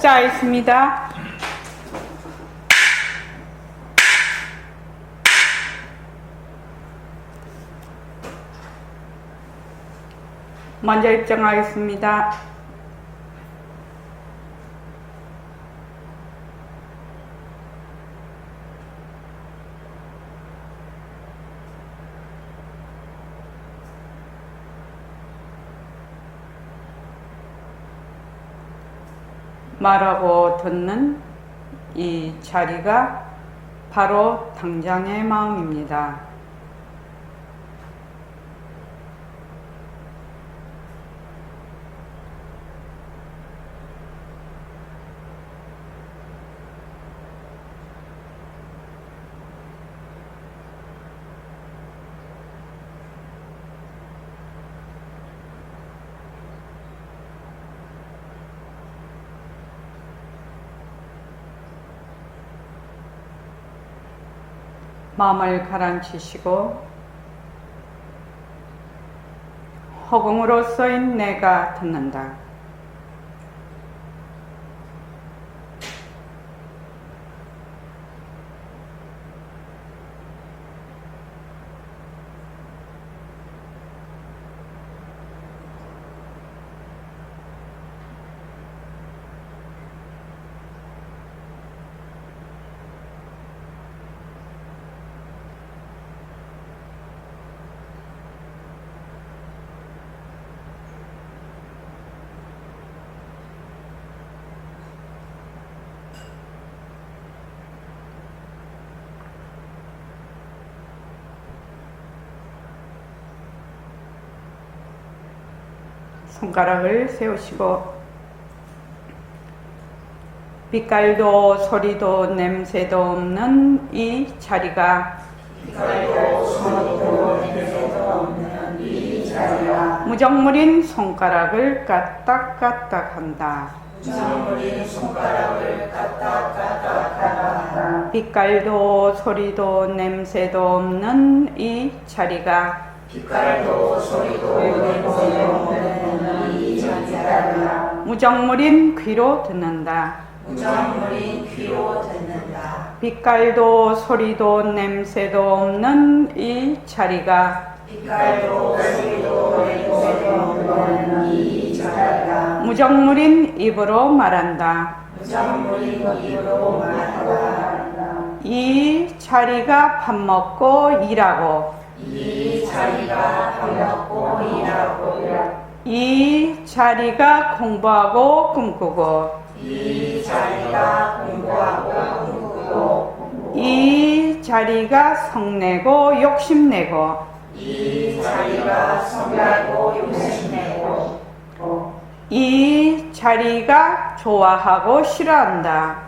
입장하겠습니다. 먼저 입장하겠습니다. 말하고 듣는 이 자리가 바로 당장의 마음입니다. 마음을 가라앉히시고 허공으로 써인 내가 듣는다. 손가락을 세우시고 빛깔도 소리도 냄새도 없는 이 자리가 무정물인 손가락을 까딱까딱 한다. 빛깔도 소리도 냄새도 없는 이 자리가 무정물인 귀로 듣는다. 빛깔도 소리도 냄새도 없는 이 자리가 무정물인 입으로 말한다. 이 자리가 밥 먹고 일하고 이 자리가 공부하고 꿈꾸고 이 자리가 성내고 욕심내고 이 자리가 좋아하고 싫어한다.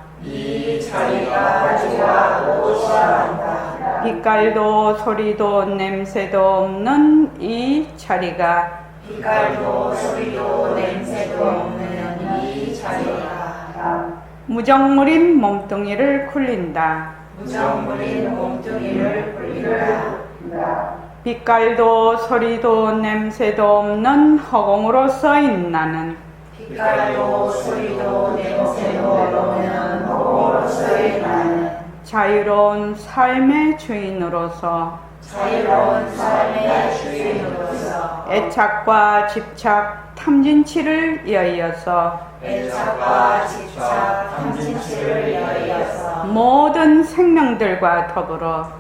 빛깔도 소리도 냄새도 없는 이 자리가 무정물인 몸뚱이를 굴린다. 빛깔도 소리도 냄새도 없는 허공으로 써인 나는 자유로운 삶의 주인으로서 애착과 집착, 탐진치를 이어서 모든 생명들과 더불어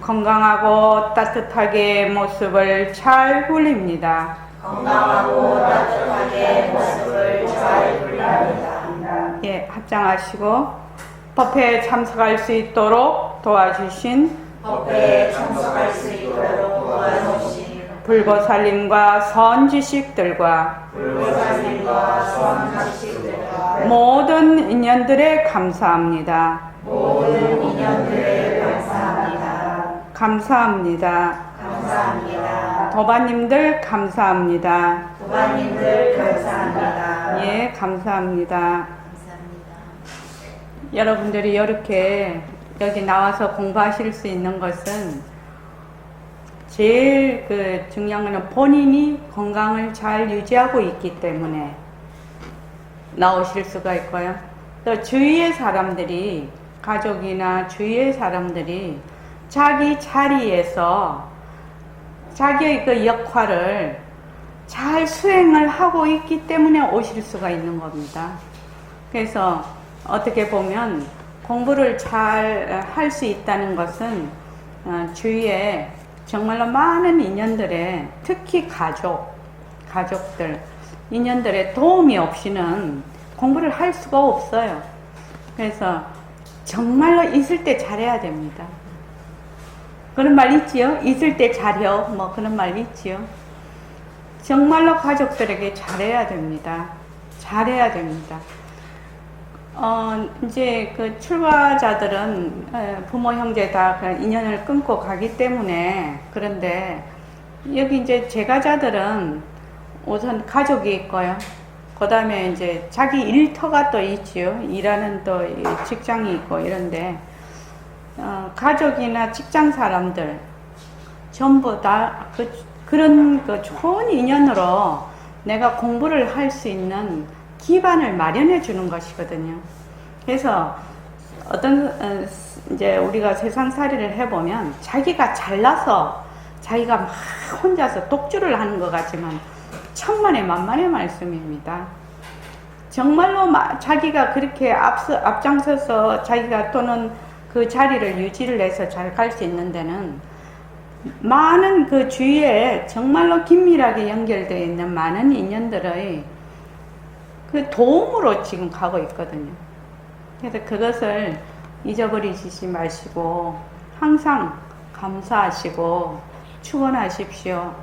건강하고 따뜻하게 모습을 잘 굴립니다. 예, 합장하시고 법회에 참석할 수 있도록 도와주신 불보살님과 선지식들과 모든 인연들에 감사합니다. 감사합니다. 도반님들 감사합니다. 예, 감사합니다. 여러분들이 이렇게 여기 나와서 공부하실 수 있는 것은 제일 그 중요한 거는 본인이 건강을 잘 유지하고 있기 때문에 나오실 수가 있고요. 또 주위의 사람들이, 가족이나 주위의 사람들이 자기 자리에서 자기의 그 역할을 잘 수행을 하고 있기 때문에 오실 수가 있는 겁니다. 그래서 어떻게 보면 공부를 잘 할 수 있다는 것은 주위에 정말로 많은 인연들의, 특히 가족들, 인연들의 도움이 없이는 공부를 할 수가 없어요. 그래서 정말로 있을 때 잘해야 됩니다. 그런 말 있지요? 있을 때 잘해요. 뭐 그런 말 있지요? 정말로 가족들에게 잘해야 됩니다. 잘해야 됩니다. 이제 그 출가자들은 부모 형제 다 인연을 끊고 가기 때문에, 그런데 여기 이제 제가자들은 우선 가족이 있고요. 그 다음에 이제 자기 일터가 또 있지요. 일하는 또 직장이 있고 이런데, 가족이나 직장 사람들 전부 다 그런 그 좋은 인연으로 내가 공부를 할 수 있는 기반을 마련해 주는 것이거든요. 그래서 어떤 이제 우리가 세상살이를 해보면 자기가 잘나서 자기가 막 혼자서 독주를 하는 것 같지만 천만의 만만의 말씀입니다. 정말로 자기가 그렇게 앞장서서 자기가 또는 그 자리를 유지를 해서 잘 갈 수 있는 데는 많은 그 주위에 정말로 긴밀하게 연결되어 있는 많은 인연들의 그 도움으로 지금 가고 있거든요. 그래서 그것을 잊어버리지 마시고 항상 감사하시고 축원하십시오.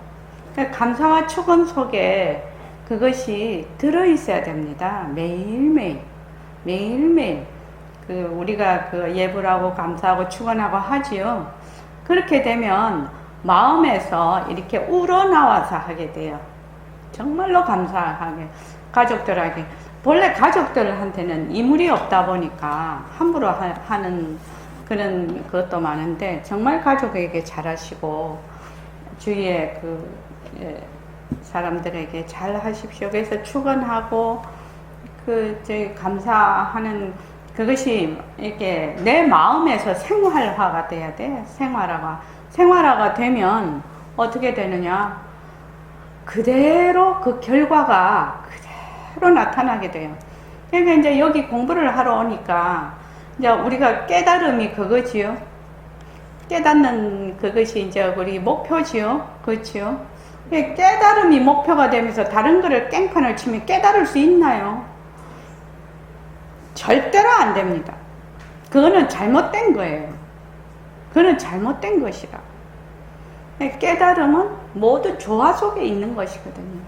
그러니까 감사와 축원 속에 그것이 들어있어야 됩니다. 매일매일 그 우리가 그 예불하고 감사하고 축원하고 하지요. 그렇게 되면 마음에서 이렇게 우러나와서 하게 돼요. 정말로 감사하게, 가족들에게. 본래 가족들한테는 이물이 없다 보니까 함부로 하는 그런 것도 많은데, 정말 가족에게 잘하시고 주위에 사람들에게 잘 하십시오. 그래서 축원하고 감사하는 그것이 이렇게 내 마음에서 생활화가 돼야 돼. 생활화가 되면 어떻게 되느냐? 그대로 그 결과가 그대로 나타나게 돼요. 그러니까 이제 여기 공부를 하러 오니까 이제 우리가 깨달음이 그거지요. 깨닫는 그것이 이제 우리 목표지요. 그렇지요. 깨달음이 목표가 되면서 다른 거를 깽판을 치면 깨달을 수 있나요? 절대로 안 됩니다. 그거는 잘못된 거예요. 그거는 잘못된 것이라. 깨달음은 모두 조화 속에 있는 것이거든요.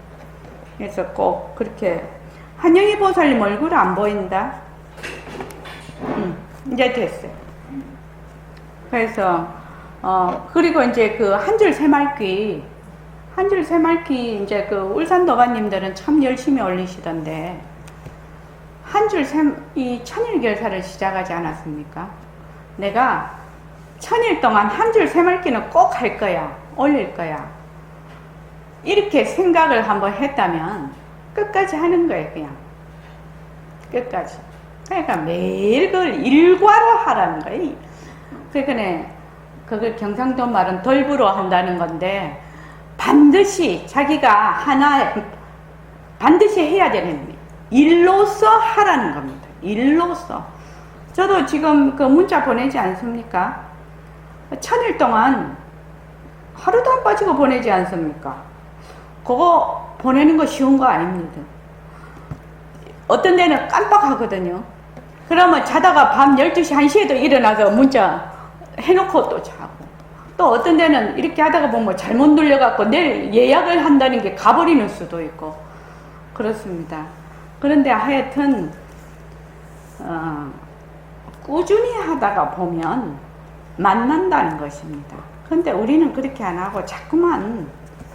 그래서 꼭 그렇게. 한영희 보살님 얼굴 안 보인다? 이제 됐어요. 그래서 그리고 이제 그 한 줄 새말귀 이제 그 울산도가님들은 참 열심히 올리시던데, 이 천일결사를 시작하지 않았습니까? 내가 1000일 동안 한 줄 새말귀는 꼭 할 거야, 올릴 거야, 이렇게 생각을 한번 했다면 끝까지 하는 거예요. 그냥 끝까지. 그러니까 매일 그걸 일과로 하라는 거예요. 그러니까 그걸 경상도 말은 덜부로 한다는 건데, 반드시 자기가 반드시 해야 되는 일로서 하라는 겁니다. 일로서. 저도 지금 그 문자 보내지 않습니까? 1000일 동안 하루도 안 빠지고 보내지 않습니까? 그거 보내는 거 쉬운 거 아닙니다. 어떤 데는 깜빡하거든요. 그러면 자다가 밤 12시, 1시에도 일어나서 문자 해놓고 또 자고, 또 어떤 데는 이렇게 하다가 보면 잘못 눌려갖고 내일 예약을 한다는 게 가버리는 수도 있고 그렇습니다. 그런데 하여튼 꾸준히 하다가 보면 만난다는 것입니다. 그런데 우리는 그렇게 안 하고 자꾸만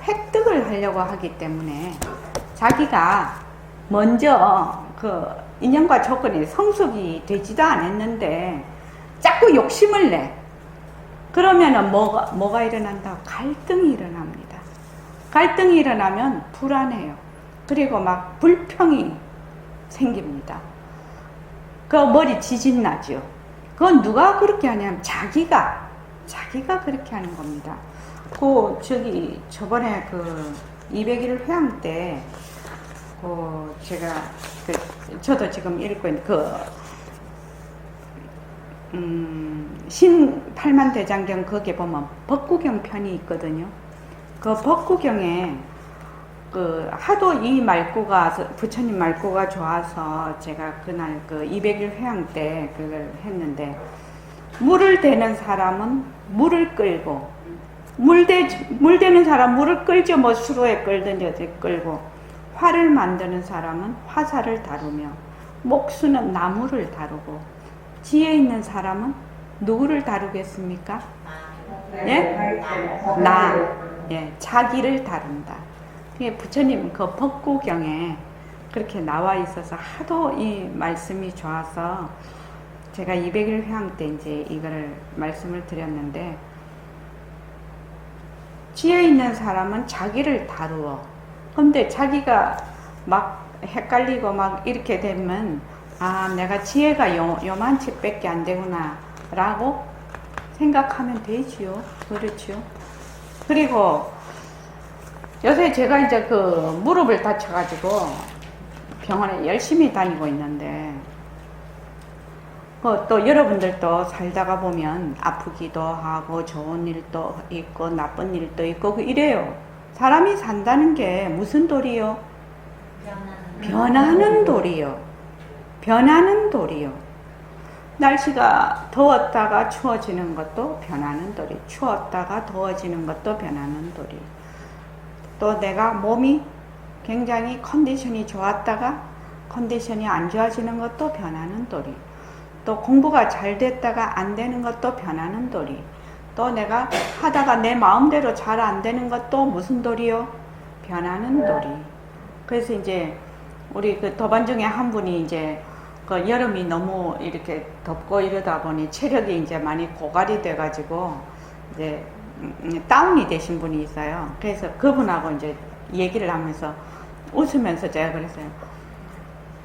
획득을 하려고 하기 때문에 자기가 먼저 그 인연과 조건이 성숙이 되지도 않았는데 자꾸 욕심을 내. 그러면은 뭐가 일어난다? 갈등이 일어납니다. 갈등이 일어나면 불안해요. 그리고 막 불평이 생깁니다. 그 머리 지진 나죠. 그건 누가 그렇게 하냐면 자기가 그렇게 하는 겁니다. 저번에 200일 회항 때, 제가, 저도 지금 읽고 있는 신팔만대장경 거기에 보면 법구경 편이 있거든요. 그 법구경에 하도 이 말구가, 부처님 말구가 좋아서 제가 그날 200일 회항 때 그걸 했는데, 물을 대는 사람은 물을 끌고, 물 대는 사람 물을 끌죠. 뭐 수로에 끌든지 어디 끌고, 화를 만드는 사람은 화살을 다루며, 목수는 나무를 다루고, 지혜 있는 사람은 누구를 다루겠습니까? 예? 예, 자기를 다룬다. 부처님 그 법구경에 그렇게 나와 있어서 하도 이 말씀이 좋아서 제가 200일 회항 때 이제 이거를 말씀을 드렸는데, 지혜 있는 사람은 자기를 다루어. 근데 자기가 막 헷갈리고 막 이렇게 되면, 아, 내가 지혜가 요만치 밖에 안 되구나 라고 생각하면 되지요. 그렇죠. 그리고 요새 제가 이제 무릎을 다쳐가지고 병원에 열심히 다니고 있는데, 또 여러분들도 살다가 보면 아프기도 하고 좋은 일도 있고 나쁜 일도 있고 이래요. 사람이 산다는 게 무슨 도리요? 변하는 도리요. 변하는 도리요. 날씨가 더웠다가 추워지는 것도 변하는 도리. 추웠다가 더워지는 것도 변하는 도리. 또 내가 몸이 굉장히 컨디션이 좋았다가 컨디션이 안 좋아지는 것도 변하는 도리. 또 공부가 잘 됐다가 안 되는 것도 변하는 도리. 또 내가 하다가 내 마음대로 잘 안 되는 것도 무슨 도리요? 변하는 도리. 그래서 이제 우리 도반 중에 한 분이 이제 여름이 너무 이렇게 덥고 이러다 보니 체력이 이제 많이 고갈이 돼가지고 이제 다운이 되신 분이 있어요. 그래서 그분하고 이제 얘기를 하면서 웃으면서 제가 그랬어요.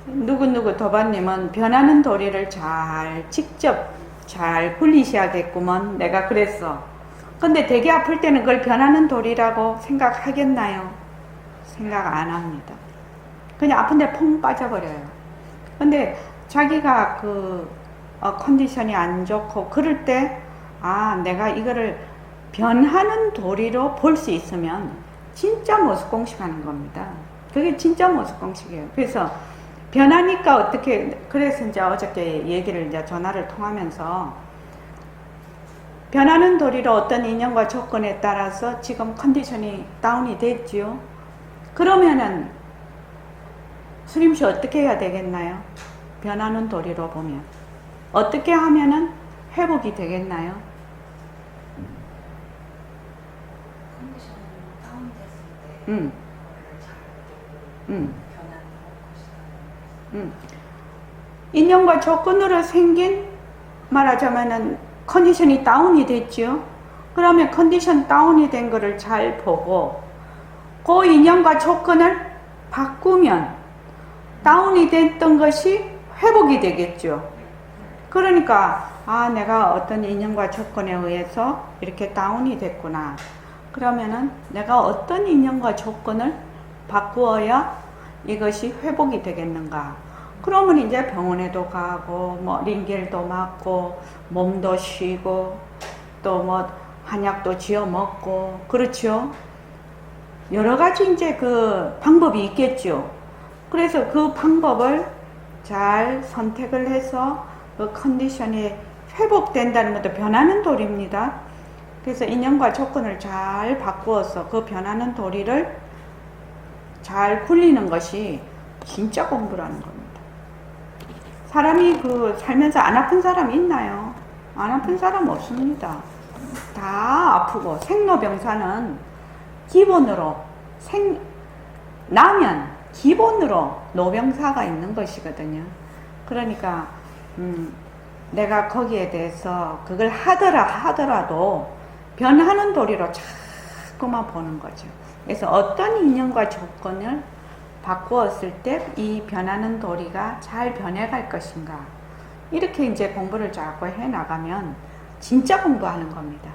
누구누구 도반님은 변하는 도리를 직접 잘 굴리셔야겠구먼. 내가 그랬어. 근데 되게 아플 때는 그걸 변하는 도리라고 생각하겠나요? 생각 안 합니다. 그냥 아픈데 퐁 빠져버려요. 근데 자기가 컨디션이 안 좋고 그럴 때, 아, 내가 이거를 변하는 도리로 볼 수 있으면 진짜 모습공식 하는 겁니다. 그게 진짜 모습공식이에요. 그래서 변하니까 그래서 이제 어저께 얘기를 이제 전화를 통하면서 변하는 도리로 어떤 인연과 조건에 따라서 지금 컨디션이 다운이 됐지요. 그러면은 수림씨 어떻게 해야 되겠나요? 변하는 도리로 보면 어떻게 하면은 회복이 되겠나요? 컨디션이 다운됐을 때 인연과 조건으로 생긴, 말하자면은 컨디션이 다운이 됐죠. 그러면 컨디션 다운이 된 거를 잘 보고 그 인연과 조건을 바꾸면 다운이 됐던 것이 회복이 되겠죠. 그러니까 아, 내가 어떤 인연과 조건에 의해서 이렇게 다운이 됐구나. 그러면은 내가 어떤 인연과 조건을 바꾸어야 이것이 회복이 되겠는가. 그러면 이제 병원에도 가고 뭐 링겔도 맞고 몸도 쉬고 또 뭐 한약도 지어 먹고 그렇죠. 여러 가지 이제 그 방법이 있겠죠. 그래서 그 방법을 잘 선택을 해서 그 컨디션이 회복된다는 것도 변하는 도리입니다. 그래서 인연과 조건을 잘 바꾸어서 그 변하는 도리를 잘 굴리는 것이 진짜 공부라는 겁니다. 사람이 살면서 안 아픈 사람 있나요? 안 아픈 사람 없습니다. 다 아프고 생로병사는 기본으로 나면 기본으로 노병사가 있는 것이거든요. 그러니까 내가 거기에 대해서 그걸 하더라도 변하는 도리로 자꾸만 보는 거죠. 그래서 어떤 인연과 조건을 바꾸었을 때 이 변하는 도리가 잘 변해갈 것인가. 이렇게 이제 공부를 자꾸 해 나가면 진짜 공부하는 겁니다.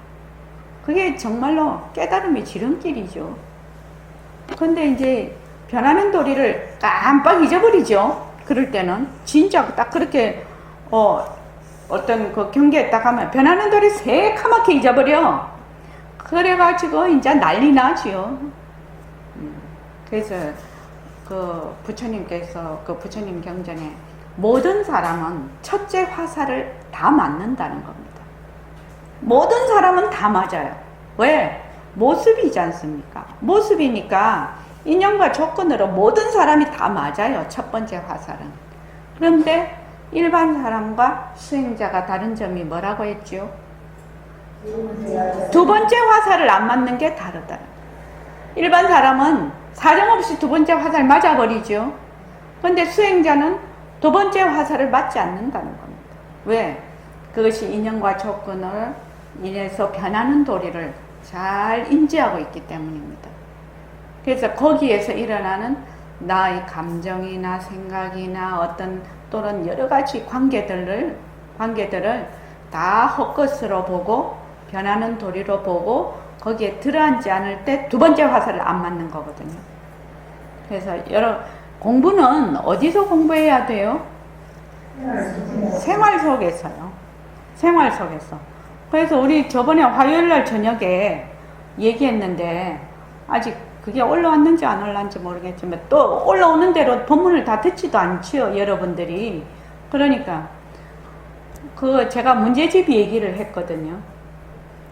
그게 정말로 깨달음의 지름길이죠. 근데 이제 변하는 도리를 깜빡 잊어버리죠. 그럴 때는 진짜 딱 그렇게 어떤 그 경계에 딱 하면 변하는 도리 새카맣게 잊어버려. 그래가지고 이제 난리 나지요. 그래서 그 부처님께서 그 부처님 경전에 모든 사람은 첫째 화살을 다 맞는다는 겁니다. 모든 사람은 다 맞아요. 왜? 모습이지 않습니까? 모습이니까 인연과 조건으로 모든 사람이 다 맞아요. 첫 번째 화살은. 그런데 일반 사람과 수행자가 다른 점이 뭐라고 했죠? 두 번째 화살을 안 맞는 게 다르다. 일반 사람은 사정없이 두 번째 화살 맞아버리죠. 그런데 수행자는 두 번째 화살을 맞지 않는다는 겁니다. 왜? 그것이 인연과 조건을 인해서 변하는 도리를 잘 인지하고 있기 때문입니다. 그래서 거기에서 일어나는 나의 감정이나 생각이나 어떤 또는 여러 가지 관계들을 다 헛것으로 보고 변하는 도리로 보고 거기에 들어앉지 않을 때 두 번째 화살을 안 맞는 거거든요. 그래서 공부는 어디서 공부해야 돼요? 생활 속에서요. 생활 속에서. 그래서 우리 저번에 화요일날 저녁에 얘기했는데 아직 그게 올라왔는지 안 올라왔는지 모르겠지만 또 올라오는 대로 본문을 다 듣지도 않지요, 여러분들이. 그러니까 그 제가 문제집 얘기를 했거든요.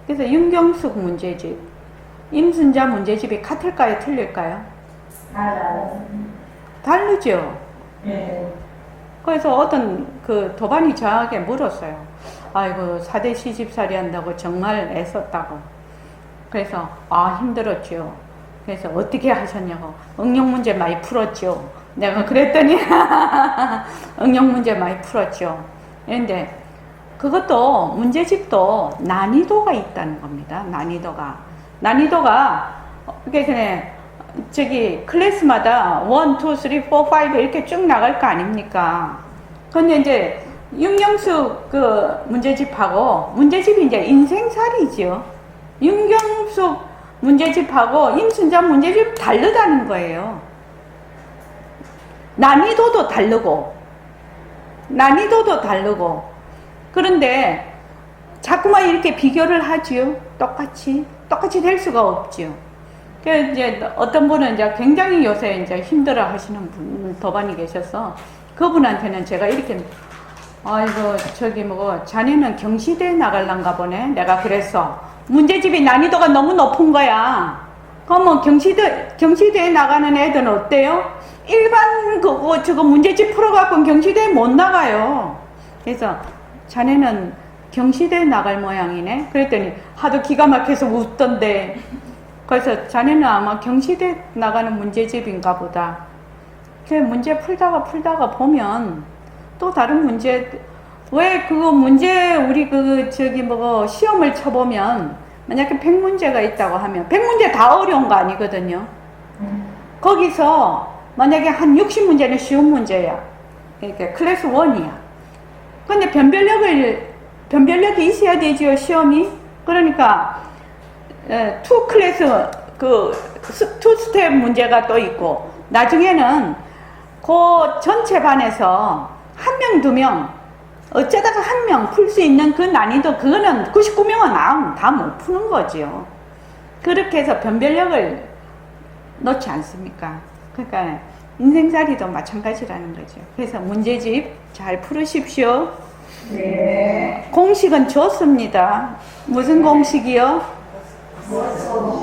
그래서 윤경숙 문제집, 임순자 문제집이 같을까요, 틀릴까요? 다르죠. 네. 그래서 어떤 그 도반이 저에게 물었어요. 아이고, 4대 시집살이 한다고 정말 애썼다고. 그래서 힘들었죠. 그래서 어떻게 하셨냐고. 응용 문제 많이 풀었죠. 내가 그랬더니 응용 문제 많이 풀었죠. 그런데 그것도 문제집도 난이도가 있다는 겁니다. 난이도가 그래서 저기 클래스마다 1, 2, 3, 4, 5 이렇게 쭉 나갈 거 아닙니까? 근데 이제 윤경숙 그 문제집하고 문제집이 이제 인생살이죠. 윤경숙 문제집하고 임순자 문제집 다르다는 거예요. 난이도도 다르고 그런데 자꾸만 이렇게 비교를 하지요. 똑같이 될 수가 없지요. 그래서 이제 어떤 분은 이제 굉장히 요새 이제 힘들어 하시는 분, 도반이 계셔서 그분한테는 제가 이렇게 아이고, 자네는 경시대에 나갈란가 보네. 내가 그랬어. 문제집이 난이도가 너무 높은 거야. 그러면 경시대에 나가는 애들은 어때요? 일반 저거 문제집 풀어갖고 경시대에 못 나가요. 그래서 자네는 경시대에 나갈 모양이네. 그랬더니 하도 기가 막혀서 웃던데. 그래서 자네는 아마 경시대 나가는 문제집인가 보다. 그 문제 풀다가 보면 또 다른 문제, 왜 그거 문제, 우리 시험을 쳐보면 만약에 100문제가 있다고 하면 100문제 다 어려운 거 아니거든요. 거기서 만약에 한 60문제는 쉬운 문제야. 그러니까 클래스 1이야. 근데 변별력이 있어야 되지요, 시험이. 그러니까 2 클래스, 2 스텝 문제가 또 있고, 나중에는 그 전체 반에서 1명, 2명, 어쩌다가 1명 풀 수 있는 그 난이도, 그거는 99명은 다 못 푸는 거지요. 그렇게 해서 변별력을 놓지 않습니까? 그러니까 인생살이도 마찬가지라는 거죠. 그래서 문제집 잘 풀으십시오. 네. 공식은 좋습니다. 무슨 공식이요?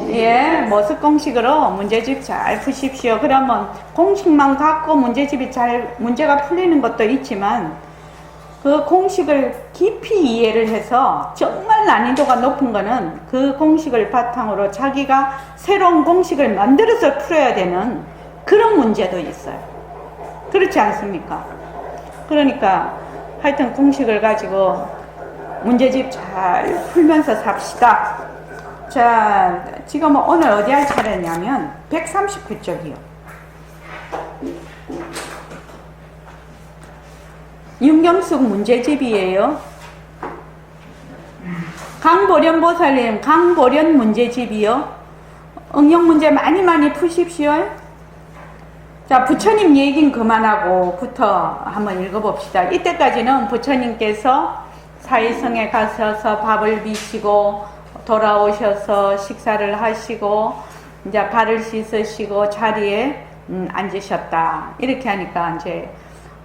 예, 모습 공식으로 문제집 잘 푸십시오. 그러면 공식만 갖고 문제가 풀리는 것도 있지만 그 공식을 깊이 이해를 해서 정말 난이도가 높은 거는 그 공식을 바탕으로 자기가 새로운 공식을 만들어서 풀어야 되는 그런 문제도 있어요. 그렇지 않습니까? 그러니까 하여튼 공식을 가지고 문제집 잘 풀면서 삽시다. 자, 지금 오늘 어디 할 차례냐면 139쪽이요. 윤경숙 문제집이에요. 강보련 보살님, 강보련 문제집이요. 응용 문제 많이 푸십시오. 자, 부처님 얘기는 그만하고부터 한번 읽어봅시다. 이때까지는 부처님께서 사이성에 가셔서 밥을 비시고 돌아오셔서 식사를 하시고 이제 발을 씻으시고 자리에 앉으셨다. 이렇게 하니까 이제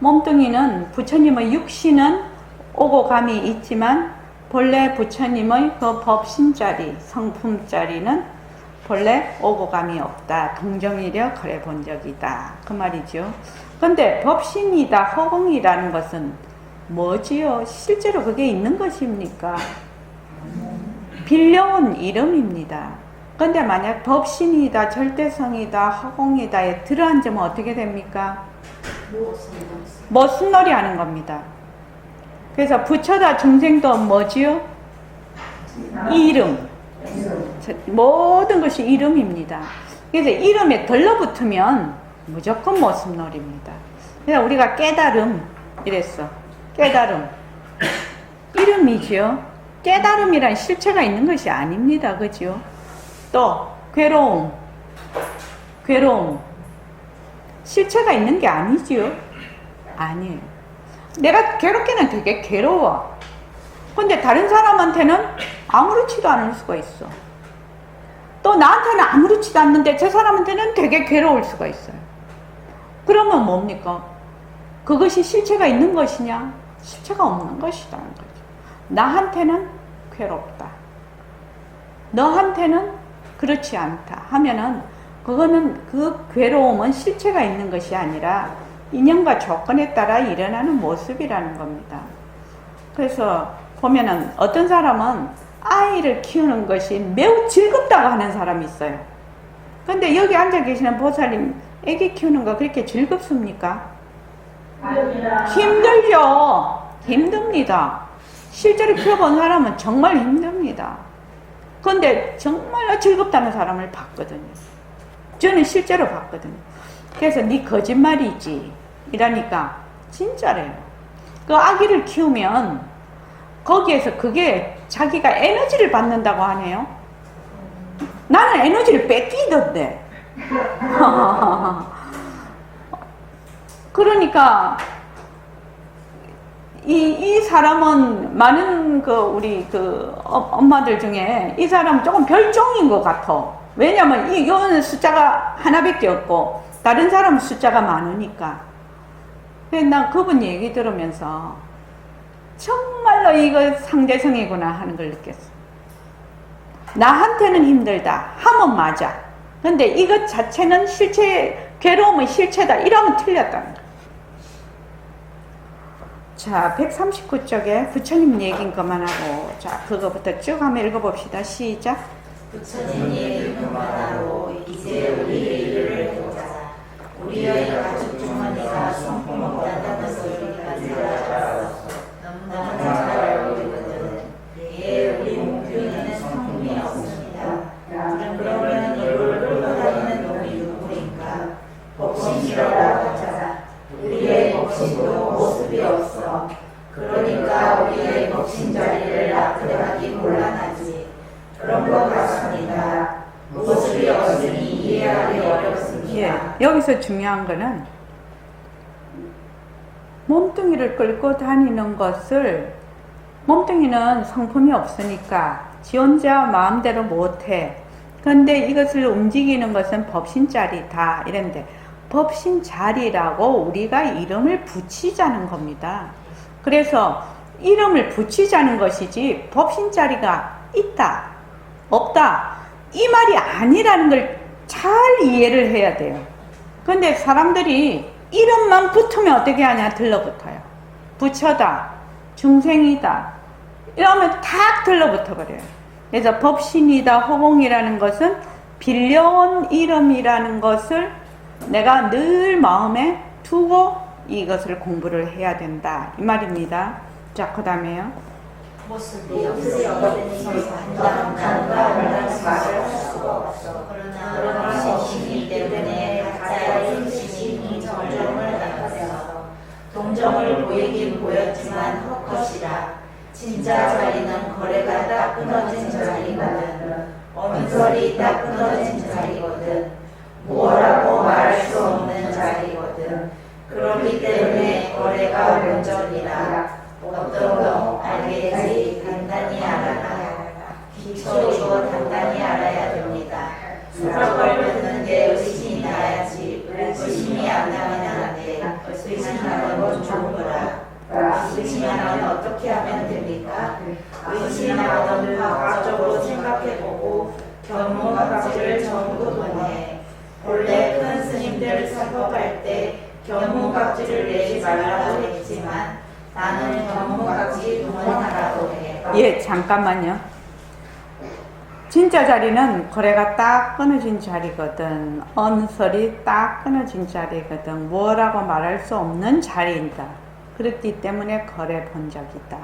몸뚱이는 부처님의 육신은 오고 감이 있지만 본래 부처님의 그 법신자리, 성품자리는 본래 오고 감이 없다. 동정이려 그래 본 적이다. 그 말이죠. 근데 법신이다, 허공이라는 것은 뭐지요? 실제로 그게 있는 것입니까? 빌려온 이름입니다. 근데 만약 법신이다, 절대성이다, 허공이다에 들어앉으면 어떻게 됩니까? 머슴놀이 하는 겁니다. 그래서 부처다 중생도 뭐지요? 이름. 모든 것이 이름입니다. 그래서 이름에 들러붙으면 무조건 머슴놀이입니다. 그래서 우리가 깨달음 이랬어. 깨달음. 이름이죠. 깨달음이란 실체가 있는 것이 아닙니다. 그죠? 또 괴로움. 괴로움. 실체가 있는 게 아니지요? 아니에요. 내가 괴롭게는 되게 괴로워. 근데 다른 사람한테는 아무렇지도 않을 수가 있어. 또 나한테는 아무렇지도 않는데 저 사람한테는 되게 괴로울 수가 있어요. 그러면 뭡니까? 그것이 실체가 있는 것이냐? 실체가 없는 것이라는 거죠. 나한테는 괴롭다. 너한테는 그렇지 않다 하면은 그거는 그 괴로움은 실체가 있는 것이 아니라 인연과 조건에 따라 일어나는 모습이라는 겁니다. 그래서 보면은 어떤 사람은 아이를 키우는 것이 매우 즐겁다고 하는 사람이 있어요. 근데 여기 앉아 계시는 보살님, 애기 키우는 거 그렇게 즐겁습니까? 힘들죠. 힘듭니다. 실제로 키워본 사람은 정말 힘듭니다. 근데 정말 즐겁다는 사람을 봤거든요. 저는 실제로 봤거든요. 그래서 네 거짓말이지 이러니까 진짜래요. 그 아기를 키우면 거기에서 그게 자기가 에너지를 받는다고 하네요. 나는 에너지를 뺏기던데. 그러니까 이 사람은 많은 우리 엄마들 중에 이 사람은 조금 별종인 것 같아. 왜냐면 이거는 숫자가 하나밖에 없고 다른 사람은 숫자가 많으니까. 그래서 난 그분 얘기 들으면서 정말로 이거 상대성이구나 하는 걸 느꼈어. 나한테는 힘들다 하면 맞아. 근데 이것 자체는 실체, 괴로움의 실체다 이러면 틀렸다는 거야. 자, 139쪽에 부처님 얘기인 그만하고, 자, 그거부터 쭉 한번 읽어봅시다. 시작. 부처님 얘기인 그만하고 이제 우리의 일을 보자. 우리의 가죽 주머니가 성품 없다는 소리가 들려왔어. 너무나 잘 알고 있거든. 예, 우리 몸뚱이는 성품이 없습니다. 그러면 이를 끌고 다니는 놈이 누구인가? 복신이라고 하자. 우리의 복신도 모습이 없어. 그러니까 우리의 복신 자리를 나타내기 곤란하지. 그런 것 같습니다. 모습이 없으니 이해하기 어렵습니다. 예, 여기서 중요한 거는 몸뚱이를 끌고 다니는 것을, 몸뚱이는 성품이 없으니까 지 혼자 마음대로 못해. 그런데 이것을 움직이는 것은 법신자리다 이랬는데, 법신자리라고 우리가 이름을 붙이자는 겁니다. 그래서 이름을 붙이자는 것이지 법신자리가 있다 없다 이 말이 아니라는 걸 잘 이해를 해야 돼요. 근데 사람들이 이름만 붙으면 어떻게 하냐? 들러붙어요. 부처다, 중생이다 이러면 탁 들러붙어 버려요. 그래서 법신이다, 허공이라는 것은 빌려온 이름이라는 것을 내가 늘 마음에 두고 이것을 공부를 해야 된다 이 말입니다. 자, 그 다음에요. 모습이 없으니 판단과 말할 수가 없어. 그러나 신이기 때문에 가짜의 신이 정정을 나타내서 동정을 보이긴 보였지만 헛것이라. 진짜 자리는 거래가 딱 끊어진 자리거든. 언설이 딱 끊어진 자리거든. 뭐라고 말할 수 없는 자리거든. 그렇기 때문에 거래가 온전이라. 어떤 알겠지 단단히 알아라. 기초로 단단히 알아야 됩니다. 수학을 듣는데 의심이 나야지. 의심이 안 나면 안 돼. 의심하는 건 좋은 거라. 의심하면 어떻게 하면 됩니까? 의심하면 과학적으로 생각해보고 견문각지를 전부 동해. 본래 큰 스님들 사법할 때 견문각지를 내지 말라고 했지만 나는 견문각지 동원하라고 해. 예, 잠깐만요. 진짜 자리는 거래가 딱 끊어진 자리거든. 언설이 딱 끊어진 자리거든. 뭐라고 말할 수 없는 자리이다. 그렇기 때문에 거래 번적이다.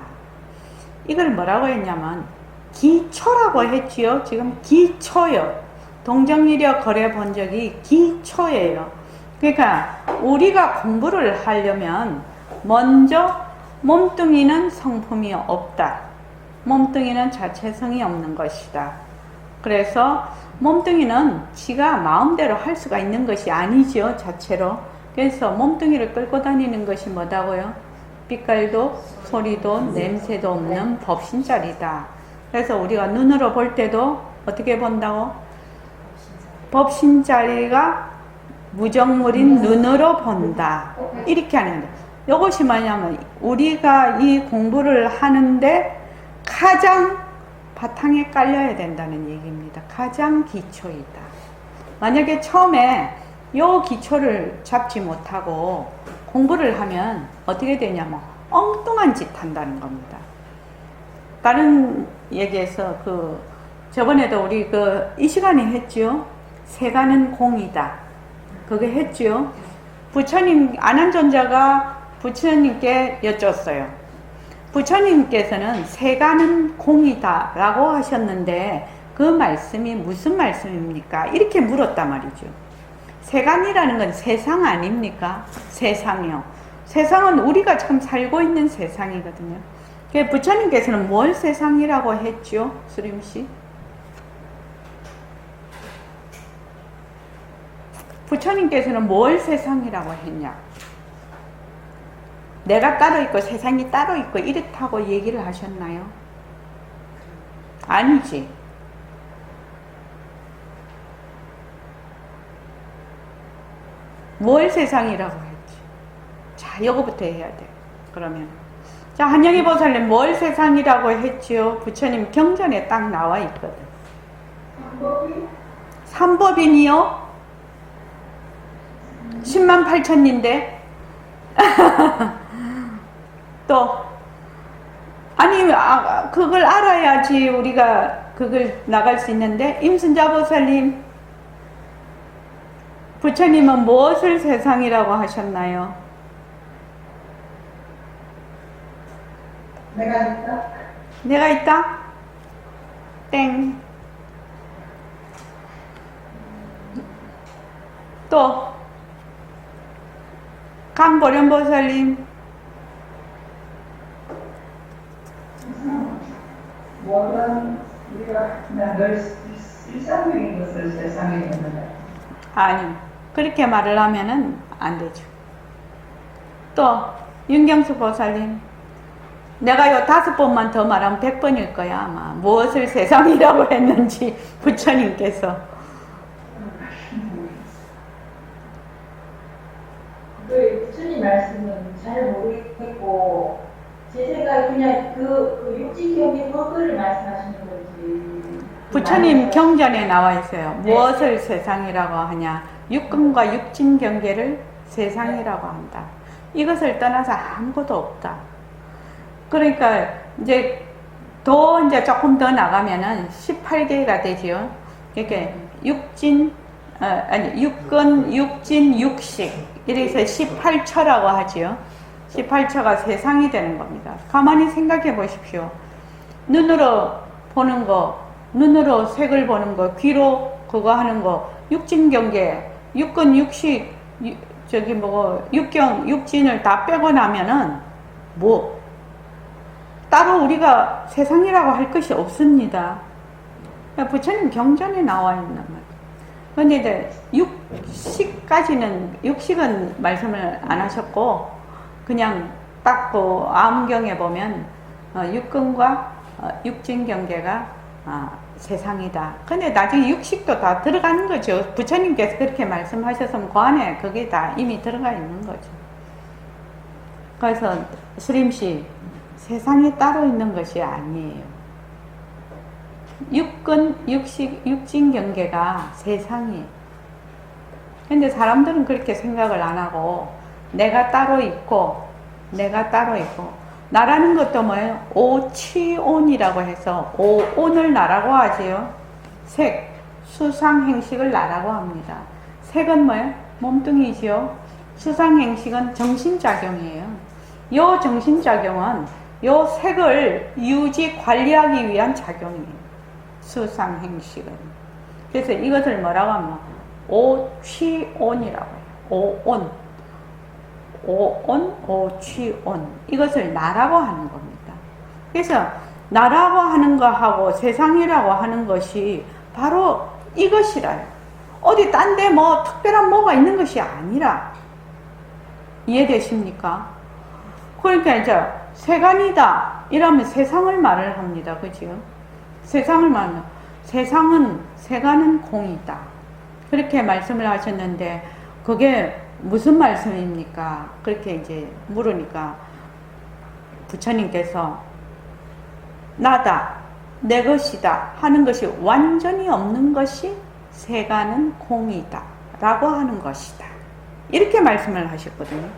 이걸 뭐라고 했냐면 기초라고 했지요. 지금 기초요. 동정이력 거래 번적이 기초예요. 그러니까 우리가 공부를 하려면 먼저 몸뚱이는 성품이 없다. 몸뚱이는 자체성이 없는 것이다. 그래서 몸뚱이는 지가 마음대로 할 수가 있는 것이 아니죠. 자체로. 그래서 몸뚱이를 끌고 다니는 것이 뭐다고요? 빛깔도 소리도 냄새도 없는 법신자리다. 그래서 우리가 눈으로 볼 때도 어떻게 본다고? 법신자리가 무정물인 눈으로 본다. 이렇게 하는데 이것이 뭐냐면 우리가 이 공부를 하는데 가장 바탕에 깔려야 된다는 얘기입니다. 가장 기초이다. 만약에 처음에 요 기초를 잡지 못하고 공부를 하면 어떻게 되냐면 엉뚱한 짓 한다는 겁니다. 다른 얘기에서 저번에도 우리 이 시간에 했죠. 세간은 공이다. 그게 했죠. 부처님, 아난존자가 부처님께 여쭸어요. 부처님께서는 세간은 공이다 라고 하셨는데 그 말씀이 무슨 말씀입니까? 이렇게 물었단 말이죠. 세간이라는 건 세상 아닙니까? 세상이요. 세상은 우리가 지금 살고 있는 세상이거든요. 부처님께서는 뭘 세상이라고 했죠? 수림씨? 부처님께서는 뭘 세상이라고 했냐? 내가 따로 있고 세상이 따로 있고 이렇다고 얘기를 하셨나요? 아니지. 뭘 세상이라고 했지? 자, 이거부터 해야 돼. 그러면 자, 한영희 보살님 뭘 세상이라고 했지요? 부처님 경전에 딱 나와 있거든. 삼법인이요? 10만 8천인데 또 아니 그걸 알아야지 우리가 그걸 나갈 수 있는데 임순자 보살님 부처님은 무엇을 세상이라고 하셨나요? 내가 있다. 내가 있다? 땡. 또 강보련 보살님 모든 우리가 그냥 늘 일상적인 것을 세상에 있는다. 아니요. 그렇게 말을 하면은 안 되죠. 또 윤경수 보살님 내가 요 5번만 더 말하면 100번일 거야 아마. 무엇을 세상이라고 했는지 부처님께서 그 부처님 말씀은 잘 모르겠고 제 생각에 그냥 그 육지 경계 그거를 말씀하시는 거지. 부처님 경전에 나와 있어요. 무엇을 세상이라고 하냐? 육근과 육진 경계를 세상이라고 한다. 이것을 떠나서 아무것도 없다. 그러니까 이제 조금 더 나가면은 18개가 되죠. 이렇게 육진 육근, 육진, 육식 이래서 18처라고 하지요. 18처가 세상이 되는 겁니다. 가만히 생각해 보십시오. 눈으로 보는 거, 눈으로 색을 보는 거, 귀로 그거 하는 거, 육진경계, 육근, 육식, 육진을 다 빼고 나면은 뭐 따로 우리가 세상이라고 할 것이 없습니다. 부처님 경전에 나와 있는 말. 그런데 이제 육식은 말씀을 안 하셨고, 그냥 딱 그 암경에 보면, 육근과 육진 경계가 세상이다. 근데 나중에 육식도 다 들어가는 거죠. 부처님께서 그렇게 말씀하셨으면 그 안에 그게 다 이미 들어가 있는 거죠. 그래서 스림씨, 세상이 따로 있는 것이 아니에요. 육근, 육식, 육진 경계가 세상이에요. 근데 사람들은 그렇게 생각을 안 하고, 내가 따로 있고, 나라는 것도 뭐예요? 오취온이라고 해서, 오온을 나라고 하지요. 색, 수상, 행식을 나라고 합니다. 색은 뭐예요? 몸뚱이지요. 수상, 행식은 정신작용이에요. 요 정신작용은 요 색을 유지, 관리하기 위한 작용이에요. 수상, 행식은. 그래서 이것을 뭐라고 하면 오취온이라고 해요. 오온, 오취온. 이것을 나라고 하는 겁니다. 그래서 나라고 하는 거하고 세상이라고 하는 것이 바로 이것이라요. 어디 딴 데 뭐 특별한 뭐가 있는 것이 아니라. 이해되십니까? 그러니까 이제 세간이다 이러면 세상을 말을 합니다. 그죠? 세상을 말하면 세간은 공이다. 그렇게 말씀을 하셨는데 그게 무슨 말씀입니까? 그렇게 이제 물으니까 부처님께서 나다, 내 것이다 하는 것이 완전히 없는 것이 세간은 공이다 라고 하는 것이다. 이렇게 말씀을 하셨거든요.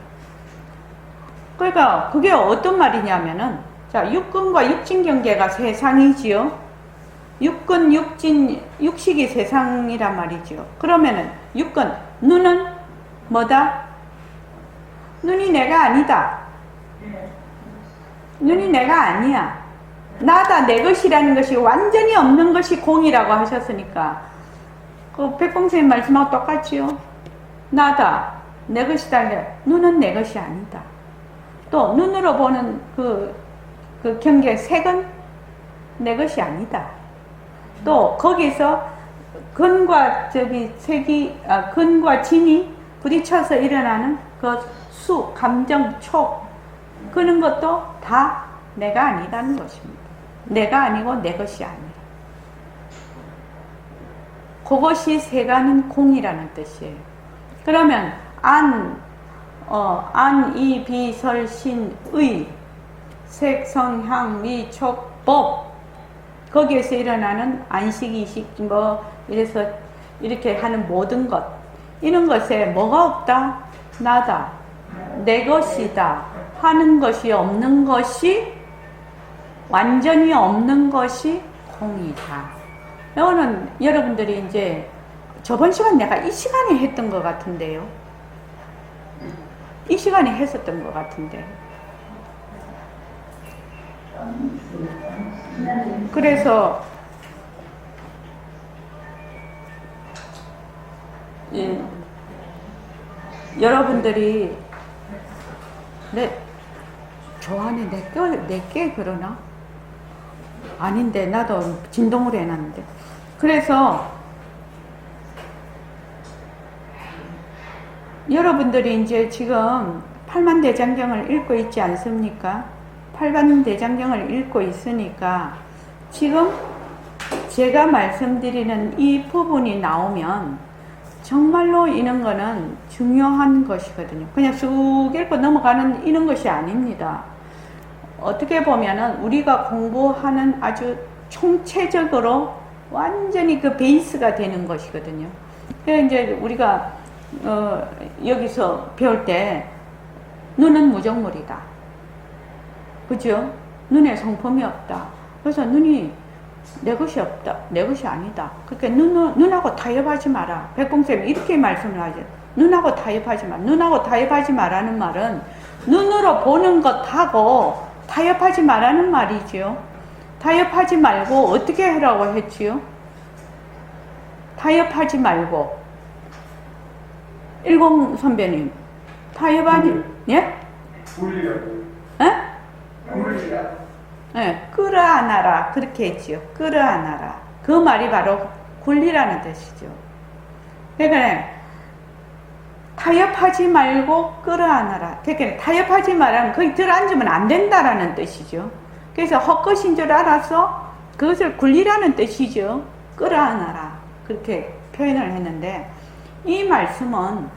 그러니까 그게 어떤 말이냐면은, 자, 육근과 육진 경계가 세상이지요. 육근, 육진, 육식이 세상이란 말이죠. 그러면은 육근, 눈은 뭐다? 눈이 내가 아니다. 눈이 내가 아니야. 나다, 내 것이라는 것이 완전히 없는 것이 공이라고 하셨으니까 그 백공스님 말씀하고 똑같지요. 나다, 내 것이다. 눈은 내 것이 아니다. 또 눈으로 보는 그 경계 색은 내 것이 아니다. 또 거기서 근과 근과 진이 부딪혀서 일어나는 그 감정, 촉 그런 것도 다 내가 아니라는 것입니다. 내가 아니고 내 것이 아니라. 그것이 세간은 공이라는 뜻이에요. 그러면 안, 이, 비, 설, 신, 의, 색, 성, 향, 미, 촉, 법 거기에서 일어나는 안식, 이식, 이래서 이렇게 하는 모든 것 이런 것에 뭐가 없다? 나다, 내 것이다 하는 것이 없는 것이 완전히 없는 것이 공이다. 이거는 여러분들이 이제 저번 시간 내가 이 시간에 했던 것 같은데요. 이 시간에 했었던 것 같은데. 그래서 여러분들이 저 안에 내게 그러나? 아닌데 나도 진동을 해놨는데. 그래서 여러분들이 이제 지금 팔만대장경을 읽고 있지 않습니까? 팔만대장경을 읽고 있으니까 지금 제가 말씀드리는 이 부분이 나오면 정말로 이런 거는 중요한 것이거든요. 그냥 쑥 읽고 넘어가는 이런 것이 아닙니다. 어떻게 보면은 우리가 공부하는 아주 총체적으로 완전히 그 베이스가 되는 것이거든요. 그래서 이제 우리가 여기서 배울 때 눈은 무정물이다. 그죠? 눈에 성품이 없다. 그래서 눈이 내 것이 없다. 내 것이 아니다. 그러니까 눈하고 타협하지 마라. 백공쌤이 이렇게 말씀을 하죠. 눈하고 타협하지 마. 눈하고 타협하지 마라는 말은 눈으로 보는 것하고 타협하지 마라는 말이지요. 타협하지 말고 어떻게 하라고 했지요? 타협하지 말고. 일공 선배님, 타협하지, 예? 예? 예, 끌어안아라. 그렇게 했지요. 끌어안아라. 그 말이 바로 굴리라는 뜻이죠. 그러니까 타협하지 말고 끌어안아라. 그러니까 타협하지 말라면 거기 들어앉으면 안 된다라는 뜻이죠. 그래서 헛것인 줄 알아서 그것을 굴리라는 뜻이죠. 끌어안아라. 그렇게 표현을 했는데 이 말씀은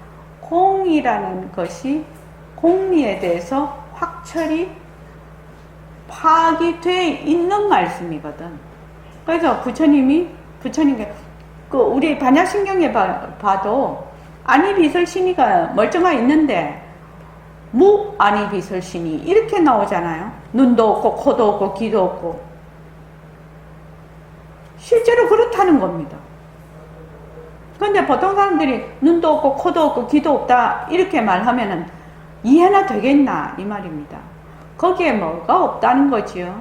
공이라는 것이 공리에 대해서 확철이 파악이 돼 있는 말씀이거든. 그래서 부처님께 그 우리 반야신경에 봐도 안이비설신이가 멀쩡하 있는데 무안이비설신이 이렇게 나오잖아요. 눈도 없고 코도 없고 귀도 없고. 실제로 그렇다는 겁니다. 근데 보통 사람들이 눈도 없고 코도 없고 귀도 없다 이렇게 말하면은 이해나 되겠나 이 말입니다. 거기에 뭐가 없다는 거지요?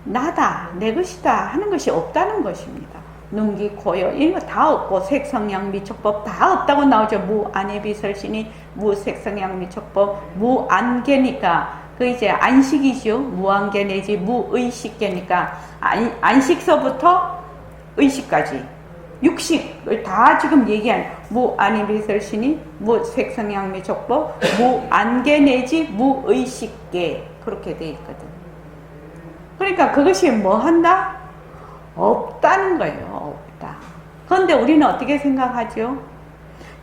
나다, 내 것이다 하는 것이 없다는 것입니다. 눈, 귀, 코요 이런 거 다 없고 색성양 미촉법 다 없다고 나오죠. 무안이비설신이 무색성양 미촉법 무안계니까 그 이제 안식이죠. 무안계 내지 무의식계니까 안식서부터 의식까지 육식을 다 지금 얘기한 무안이비설신이 무색성양 미촉법 무안계 내지 무의식계 그렇게 돼 있거든. 그러니까 그것이 뭐 한다? 없다는 거예요. 없다. 그런데 우리는 어떻게 생각하죠?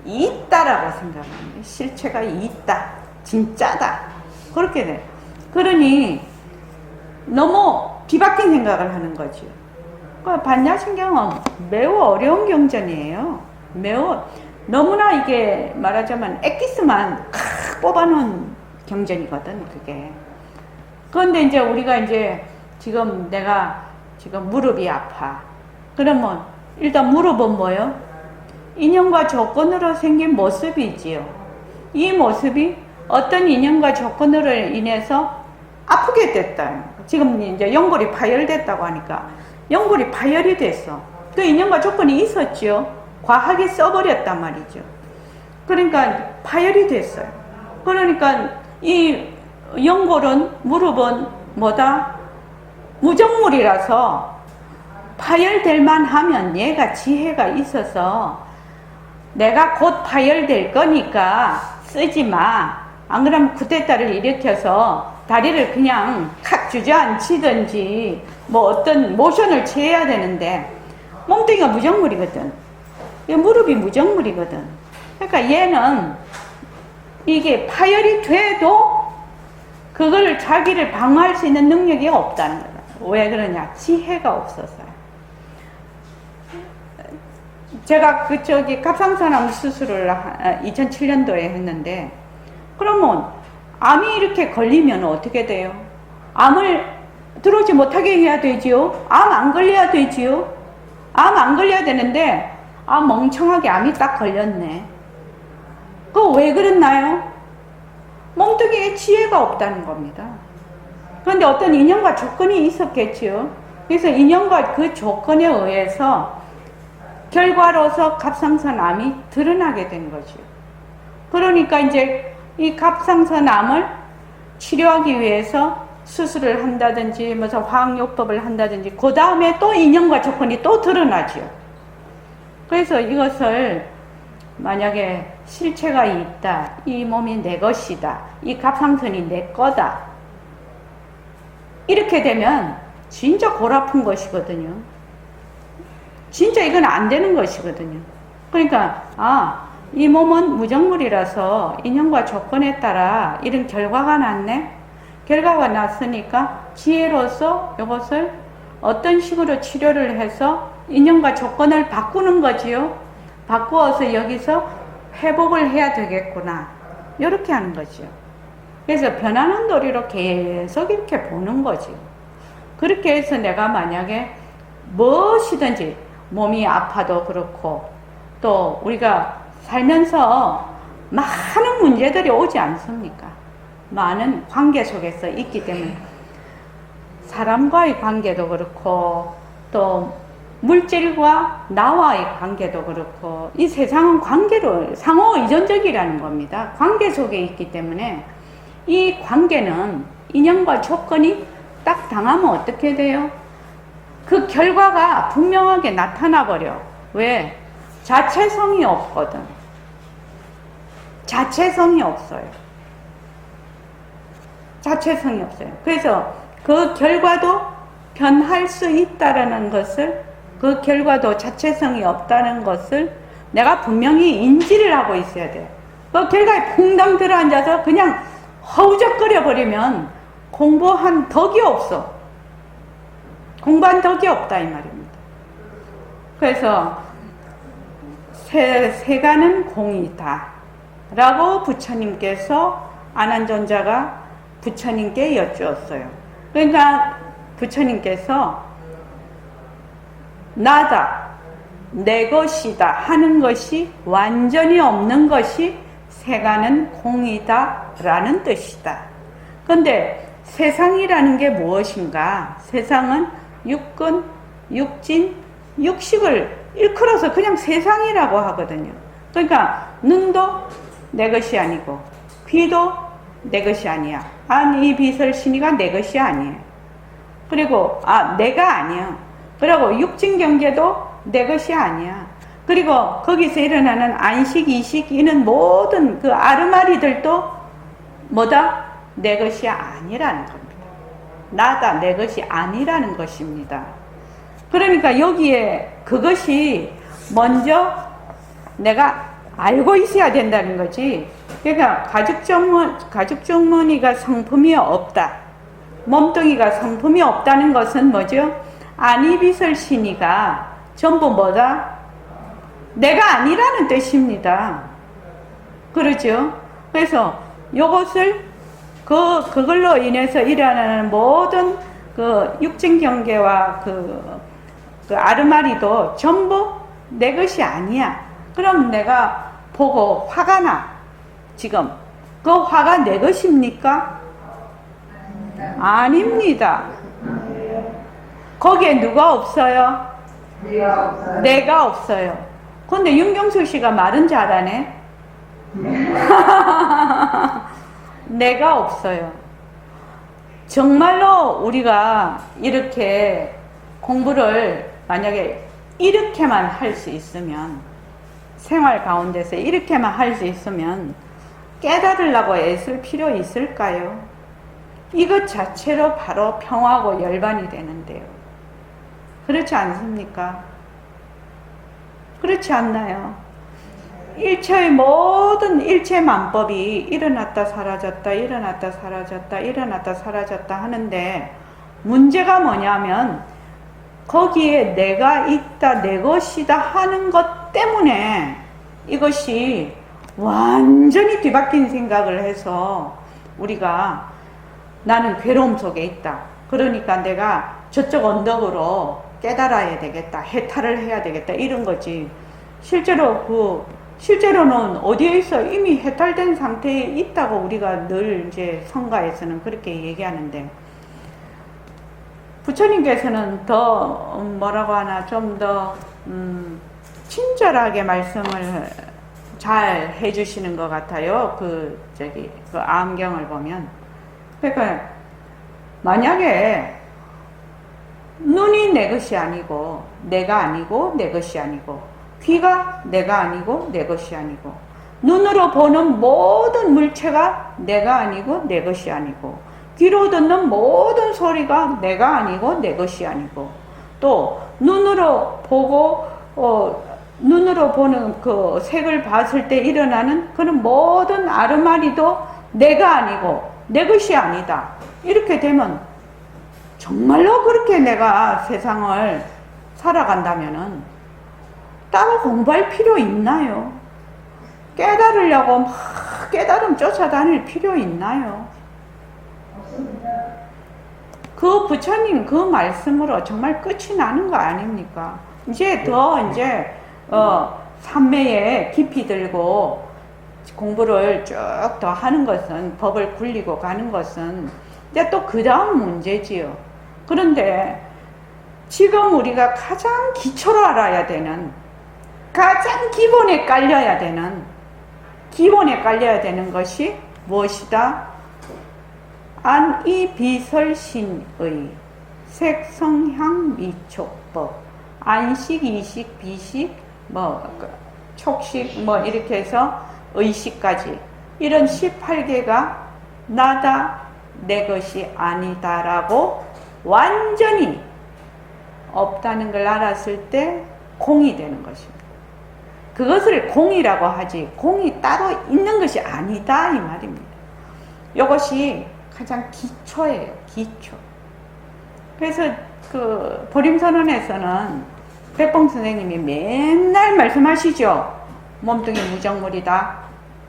있다라고 생각합니다. 실체가 있다. 진짜다. 그렇게 돼. 그러니 너무 뒤바뀐 생각을 하는 거죠. 반야신경은 매우 어려운 경전이에요. 매우 너무나 이게 말하자면 엑기스만 뽑아놓은 경전이거든 그게. 그런데 이제 우리가 이제 지금 내가 지금 무릎이 아파. 그러면 일단 무릎은 뭐예요? 인연과 조건으로 생긴 모습이지요. 이 모습이 어떤 인연과 조건으로 인해서 아프게 됐다. 지금 이제 연골이 파열됐다고 하니까 연골이 파열이 됐어. 그 인연과 조건이 있었죠. 과하게 써버렸단 말이죠. 그러니까 파열이 됐어요. 그러니까 이 연골은 무릎은 뭐다? 무정물이라서 파열될 만하면 얘가 지혜가 있어서 내가 곧 파열될 거니까 쓰지 마. 안 그러면 쿠데타를 일으켜서 다리를 그냥 칵 주저앉히든지 뭐 어떤 모션을 취해야 되는데 몸뚱이가 무정물이거든. 무릎이 무정물이거든. 그러니까 얘는 이게 파열이 돼도 그걸 자기를 방어할 수 있는 능력이 없다는 거다. 왜 그러냐? 지혜가 없어서요. 제가 갑상선암 수술을 2007년도에 했는데 그러면 암이 이렇게 걸리면 어떻게 돼요? 암을 들어오지 못하게 해야 되지요? 암 안 걸려야 되지요? 암 안 걸려야 되는데 멍청하게 암이 딱 걸렸네. 그거 왜 그랬나요? 몸뚱이에 지혜가 없다는 겁니다. 그런데 어떤 인연과 조건이 있었겠지요. 그래서 인연과 그 조건에 의해서 결과로서 갑상선암이 드러나게 된 거죠. 그러니까 이제 이 갑상선암을 치료하기 위해서 수술을 한다든지 무슨 화학요법을 한다든지 그 다음에 또 인연과 조건이 또 드러나죠. 그래서 이것을 만약에 실체가 있다, 이 몸이 내 것이다, 이 갑상선이 내 거다 이렇게 되면 진짜 골 아픈 것이거든요. 진짜 이건 안 되는 것이거든요. 그러니까 이 몸은 무정물이라서 인연과 조건에 따라 이런 결과가 났네. 결과가 났으니까 지혜로서 이것을 어떤 식으로 치료를 해서 인연과 조건을 바꾸는 거지요. 바꾸어서 여기서 회복을 해야 되겠구나. 이렇게 하는 거죠. 그래서 변하는 도리로 계속 이렇게 보는 거지. 그렇게 해서 내가 만약에 무엇이든지 몸이 아파도 그렇고 또 우리가 살면서 많은 문제들이 오지 않습니까? 많은 관계 속에서 있기 때문에 사람과의 관계도 그렇고 또 물질과 나와의 관계도 그렇고 이 세상은 관계로 상호 의존적이라는 겁니다. 관계 속에 있기 때문에 이 관계는 인연과 조건이 딱 당하면 어떻게 돼요? 그 결과가 분명하게 나타나 버려. 왜? 자체성이 없거든. 자체성이 없어요. 자체성이 없어요. 그래서 그 결과도 변할 수 있다라는 것을, 그 결과도 자체성이 없다는 것을 내가 분명히 인지를 하고 있어야 돼요. 그 결과에 퐁당 들어앉아서 그냥 허우적거려 버리면 공부한 덕이 없어. 공부한 덕이 없다 이 말입니다. 그래서 세간은 공이다 라고 부처님께서 아난존자가 부처님께 여쭈었어요. 그러니까 부처님께서 나다, 내 것이다 하는 것이 완전히 없는 것이 세간은 공이다 라는 뜻이다. 그런데 세상이라는 게 무엇인가? 세상은 육근, 육진, 육식을 일컬어서 그냥 세상이라고 하거든요. 그러니까 눈도 내 것이 아니고 귀도 내 것이 아니야. 이 비설신이가 내 것이 아니에요. 그리고 내가 아니야. 그리고 육진경계도 내 것이 아니야. 그리고 거기서 일어나는 안식, 이식, 이는 모든 그 아르마리들도 뭐다? 내 것이 아니라는 겁니다. 나다, 내 것이 아니라는 것입니다. 그러니까 여기에 그것이 먼저 내가 알고 있어야 된다는 거지. 그러니까 가죽주머니가 상품이 없다. 몸뚱이가 상품이 없다는 것은 뭐죠? 아니비설신이가 전부 뭐다? 내가 아니라는 뜻입니다. 그러죠? 그래서 요것을 그걸로 인해서 일어나는 모든 그 육진경계와 그 아르마리도 전부 내 것이 아니야. 그럼 내가 보고 화가 나. 지금 그 화가 내 것입니까? 아닙니다. 거기에 누가 없어요? 내가 없어요. 근데 윤경수 씨가 말은 잘하네. 내가 없어요. 정말로 우리가 이렇게 공부를 만약에 이렇게만 할 수 있으면, 생활 가운데서 이렇게만 할 수 있으면 깨달으려고 애쓸 필요 있을까요? 이것 자체로 바로 평화고 열반이 되는데요. 그렇지 않습니까? 그렇지 않나요? 일체의 모든 일체만법이 일어났다 사라졌다 일어났다 사라졌다 일어났다 사라졌다 하는데 문제가 뭐냐면 거기에 내가 있다 내 것이다 하는 것 때문에 이것이 완전히 뒤바뀐 생각을 해서 우리가 나는 괴로움 속에 있다. 그러니까 내가 저쪽 언덕으로 깨달아야 되겠다. 해탈을 해야 되겠다. 이런 거지. 실제로는 어디에 있어? 이미 해탈된 상태에 있다고 우리가 늘 이제 성가에서는 그렇게 얘기하는데 부처님께서는 더 뭐라고 하나 좀 더 친절하게 말씀을 잘 해주시는 것 같아요. 그 암경을 보면. 그러니까 만약에 눈이 내 것이 아니고 내가 아니고 내 것이 아니고 귀가 내가 아니고 내 것이 아니고 눈으로 보는 모든 물체가 내가 아니고 내 것이 아니고 귀로 듣는 모든 소리가 내가 아니고 내 것이 아니고 또 눈으로 보는 그 색을 봤을 때 일어나는 그런 모든 아르마리도 내가 아니고 내 것이 아니다. 이렇게 되면 정말로 그렇게 내가 세상을 살아간다면은 따로 공부할 필요 있나요? 깨달으려고 막 깨달음 쫓아다닐 필요 있나요? 그 부처님 그 말씀으로 정말 끝이 나는 거 아닙니까? 이제 더 삼매에 깊이 들고 공부를 쭉 더 하는 것은, 법을 굴리고 가는 것은 이제 또 그 다음 문제지요. 그런데 지금 우리가 가장 기초로 알아야 되는, 가장 기본에 깔려야 되는 것이 무엇이다? 안이비설신의 색성향미촉법, 안식, 이식, 비식, 촉식, 이렇게 해서 의식까지, 이런 18개가 나다, 내 것이 아니다라고 완전히 없다는 걸 알았을 때 공이 되는 것입니다. 그것을 공이라고 하지, 공이 따로 있는 것이 아니다 이 말입니다. 이것이 가장 기초예요. 기초. 그래서 그 보림선언에서는 백봉 선생님이 맨날 말씀하시죠. 몸뚱이 무정물이다.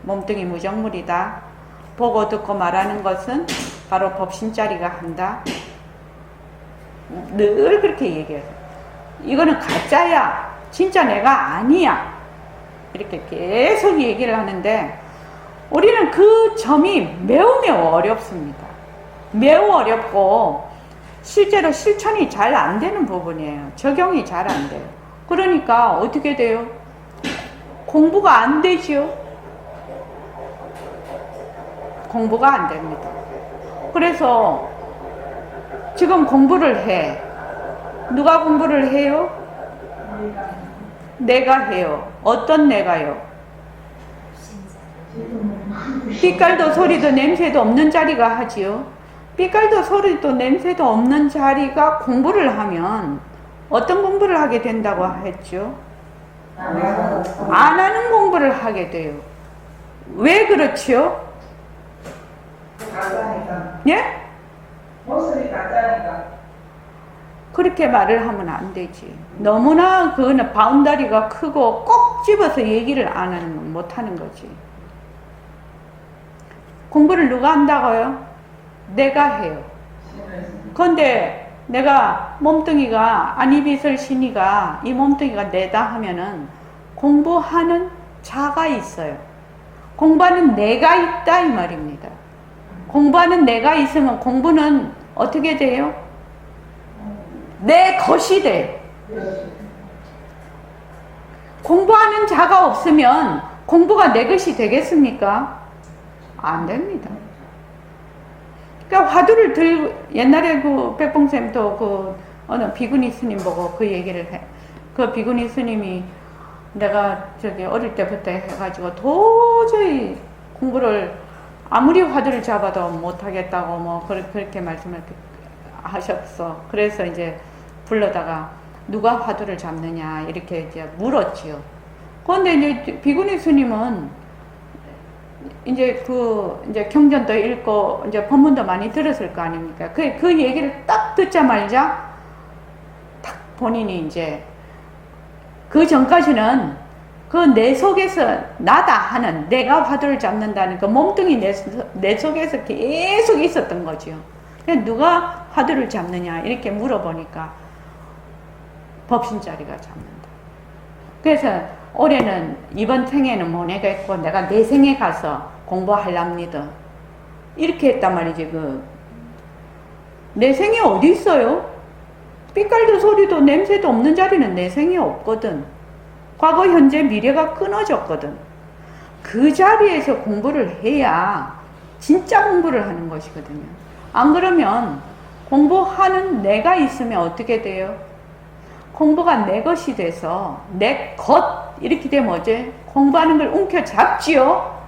몸뚱이 무정물이다. 보고 듣고 말하는 것은 바로 법신자리가 한다. 늘 그렇게 얘기해요. 이거는 가짜야. 진짜 내가 아니야. 이렇게 계속 얘기를 하는데 우리는 그 점이 매우 어렵습니다. 매우 어렵고 실제로 실천이 잘 안 되는 부분이에요. 적용이 잘 안 돼요. 그러니까 어떻게 돼요? 공부가 안 되지요. 공부가 안 됩니다. 그래서 지금 공부를 해. 누가 공부를 해요? 내가 해요. 어떤 내가요? 빛깔도 소리도 냄새도 없는 자리가 하지요. 빛깔도 소리도 냄새도 없는 자리가 공부를 하면 어떤 공부를 하게 된다고 했죠? 안 하는 공부를 하게 돼요. 왜 그렇지요? 가짜니까. 예? 모습이 가짜니까. 그렇게 말을 하면 안 되지. 너무나 그거는 바운다리가 크고 꼭 집어서 얘기를 안 하는 건 못 하는 거지. 공부를 누가 한다고요? 내가 해요. 그런데 내가 몸뚱이가 안이비설 신이가 이 몸뚱이가 내다 하면은 공부하는 자가 있어요. 공부하는 내가 있다 이 말입니다. 공부하는 내가 있으면 공부는 어떻게 돼요? 내 것이 돼. 공부하는 자가 없으면 공부가 내 것이 되겠습니까? 안 됩니다. 그러니까 화두를 들고, 옛날에 그 백봉쌤도 그 어느 비구니 스님 보고 그 얘기를 해. 그 비구니 스님이 내가 저기 어릴 때부터 해가지고 도저히 공부를 아무리 화두를 잡아도 못하겠다고 뭐 그렇게 말씀을 하셨어. 그래서 이제 불러다가 누가 화두를 잡느냐 이렇게 이제 물었지요. 그런데 이제 비구니 스님은 이제 이제 경전도 읽고 이제 법문도 많이 들었을 거 아닙니까? 그 얘기를 딱 듣자마자 딱 본인이 이제 그 전까지는 그 내 속에서 나다 하는 내가 화두를 잡는다는 그 몸뚱이 내 속에서 계속 있었던 거죠. 누가 화두를 잡느냐 이렇게 물어보니까 법신자리가 잡는다. 그래서 올해는 이번 생에는 못 내겠고 내가 내 생에 가서 공부하랍니다. 이렇게 했단 말이지. 내 생에 어디 있어요? 빛깔도 소리도 냄새도 없는 자리는 내 생에 없거든. 과거 현재 미래가 끊어졌거든. 그 자리에서 공부를 해야 진짜 공부를 하는 것이거든요. 안 그러면 공부하는 내가 있으면 어떻게 돼요? 공부가 내 것이 돼서 내 것 이렇게 되면 어째? 공부하는 걸 움켜잡지요.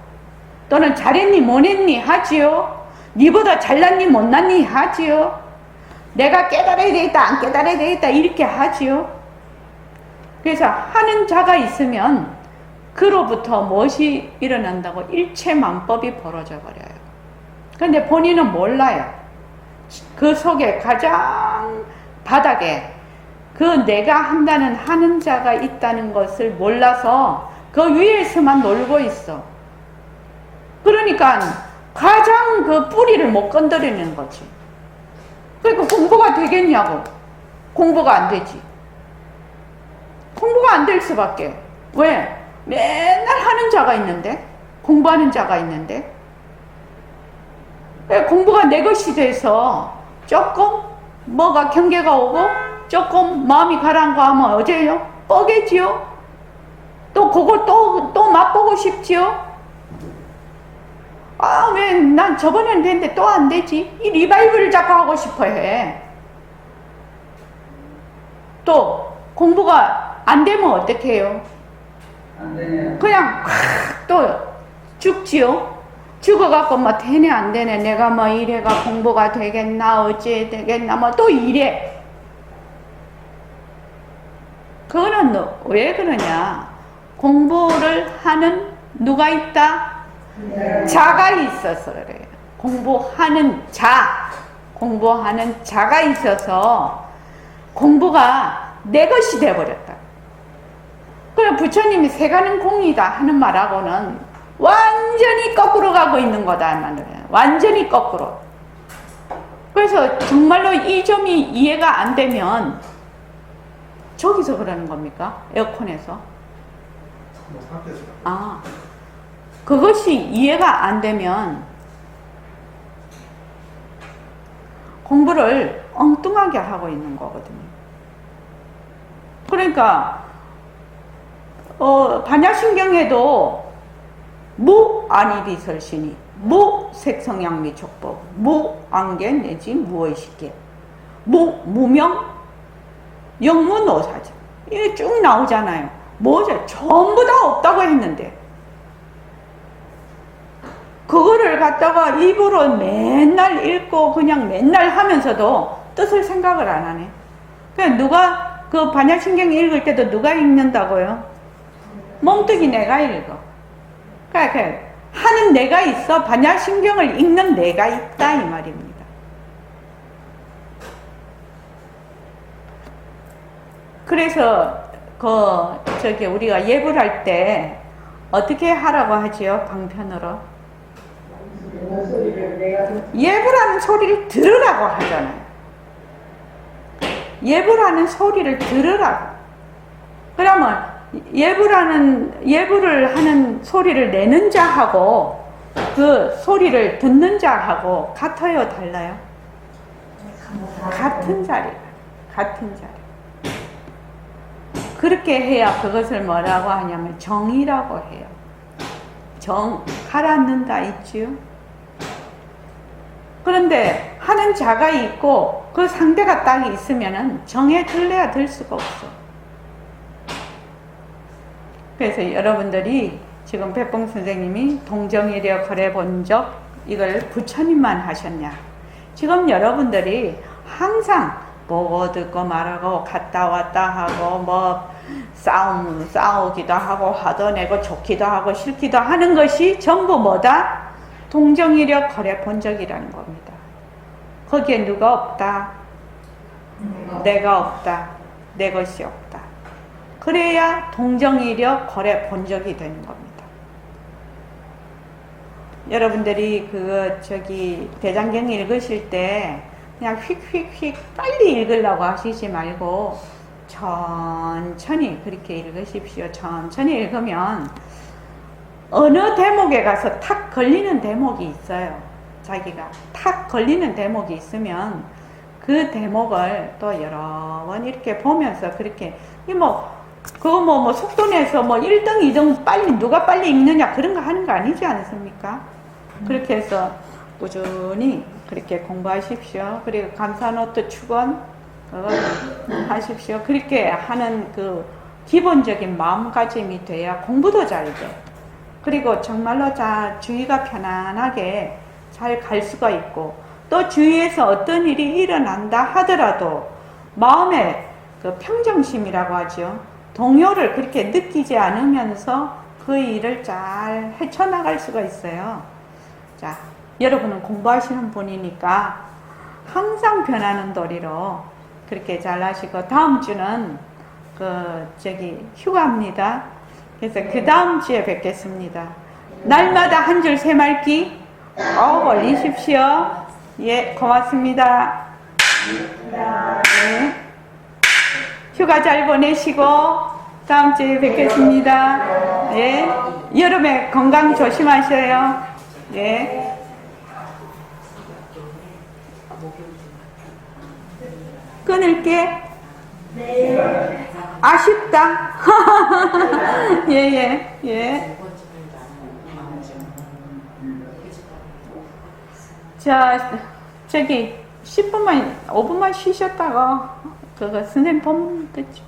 또는 잘했니 못했니 하지요. 니보다 잘났니 못났니 하지요. 내가 깨달아야 되겠다 안 깨달아야 되겠다 이렇게 하지요. 그래서 하는 자가 있으면 그로부터 무엇이 일어난다고 일체만법이 벌어져 버려요. 그런데 본인은 몰라요. 그 속에 가장 바닥에 그 내가 한다는 하는 자가 있다는 것을 몰라서 그 위에서만 놀고 있어. 그러니까 가장 그 뿌리를 못 건드리는 거지. 그러니까 공부가 되겠냐고. 공부가 안 되지. 공부가 안 될 수밖에. 왜? 맨날 하는 자가 있는데 공부하는 자가 있는데 공부가 내 것이 돼서 조금 뭐가 경계가 오고 조금 마음이 가라앉고하면 어째요? 뻐개지요? 또 그걸 또 맛보고 싶지요? 아, 왜 난 저번에는 됐는데 또 안 되지? 이 리바이벌을 자꾸 하고 싶어 해. 또 공부가 안 되면 어떻게 해요? 안 되네요. 그냥 또 죽지요? 죽어갖고 뭐 되네 안 되네 내가 뭐 이래가 공부가 되겠나 어찌 되겠나 뭐 또 이래. 그거는 왜 그러냐? 공부를 하는 누가 있다? 자가 있어서 그래요. 공부하는 자가 있어서 공부가 내 것이 돼버렸다. 그래 부처님이 새가는 공이다 하는 말하고는 완전히 거꾸로 가고 있는 거다 말이에요. 완전히 거꾸로. 그래서 정말로 이 점이 이해가 안 되면 저기서 그러는 겁니까? 에어컨에서? 아, 그것이 이해가 안 되면 공부를 엉뚱하게 하고 있는 거거든요. 그러니까 반야신경에도 무안일이설신이 무색성양미촉법 무안개 내지 무의식계 무명 영무노사죠. 이게 쭉 나오잖아요. 뭐죠? 전부 다 없다고 했는데 그거를 갖다가 입으로 맨날 읽고 그냥 맨날 하면서도 뜻을 생각을 안 하네. 그러니까 누가 그 반야신경 읽을 때도 누가 읽는다고요? 몸뚱이 내가 읽어. 그러니까 하는 내가 있어. 반야신경을 읽는 내가 있다 이 말입니다. 그래서 우리가 예불 할 때 어떻게 하라고 하지요? 방편으로 예불하는 소리를 들으라고 하잖아요. 예불하는 소리를 들으라고. 그러면 예불을 하는 소리를 내는 자하고 그 소리를 듣는 자하고 같아요, 달라요? 같은 자리가. 같은 자리. 그렇게 해야 그것을 뭐라고 하냐면 정이라고 해요. 정, 가라앉는다 있지요? 그런데 하는 자가 있고 그 상대가 딱 있으면은 정에 들래야 들 수가 없어. 그래서 여러분들이 지금 백봉 선생님이 동정이력 거래 본적 이걸 부처님만 하셨냐? 지금 여러분들이 항상 보고 듣고 말하고 갔다 왔다 하고 뭐 싸우기도 하고 화도 내고 좋기도 하고 싫기도 하는 것이 전부 뭐다? 동정이력 거래 본적이라는 겁니다. 거기에 누가 없다? 내가 없다. 내 것이 없다. 그래야 동정이력 거래 본적이 되는 겁니다. 여러분들이 대장경 읽으실 때 그냥 휙휙휙 빨리 읽으려고 하시지 말고 천천히 그렇게 읽으십시오. 천천히 읽으면 어느 대목에 가서 탁 걸리는 대목이 있어요. 자기가 탁 걸리는 대목이 있으면 그 대목을 또 여러 번 이렇게 보면서 그렇게 그거 속도 내서 1등, 2등 빨리 누가 빨리 읽느냐 그런 거 하는 거 아니지 않습니까? 그렇게 해서 꾸준히 그렇게 공부하십시오. 그리고 감사노트 축원 하십시오. 그렇게 하는 그 기본적인 마음가짐이 돼야 공부도 잘 돼. 그리고 정말로 주위가 편안하게 잘 갈 수가 있고 또 주위에서 어떤 일이 일어난다 하더라도 마음의 그 평정심이라고 하죠. 동요를 그렇게 느끼지 않으면서 그 일을 잘 헤쳐나갈 수가 있어요. 자, 여러분은 공부하시는 분이니까 항상 변하는 도리로 그렇게 잘 하시고 다음 주는 휴가입니다. 그래서 그 다음 주에 뵙겠습니다. 날마다 한 줄 새말기 올리십시오. 예, 고맙습니다. 네. 휴가 잘 보내시고 다음 주에 뵙겠습니다. 예. 여름에 건강 조심하셔요. 예. 끊을게. 아쉽다. 예, 예, 예. 자, 저기 10분만, 5분만 쉬셨다가 그거 선생님 본 듣죠.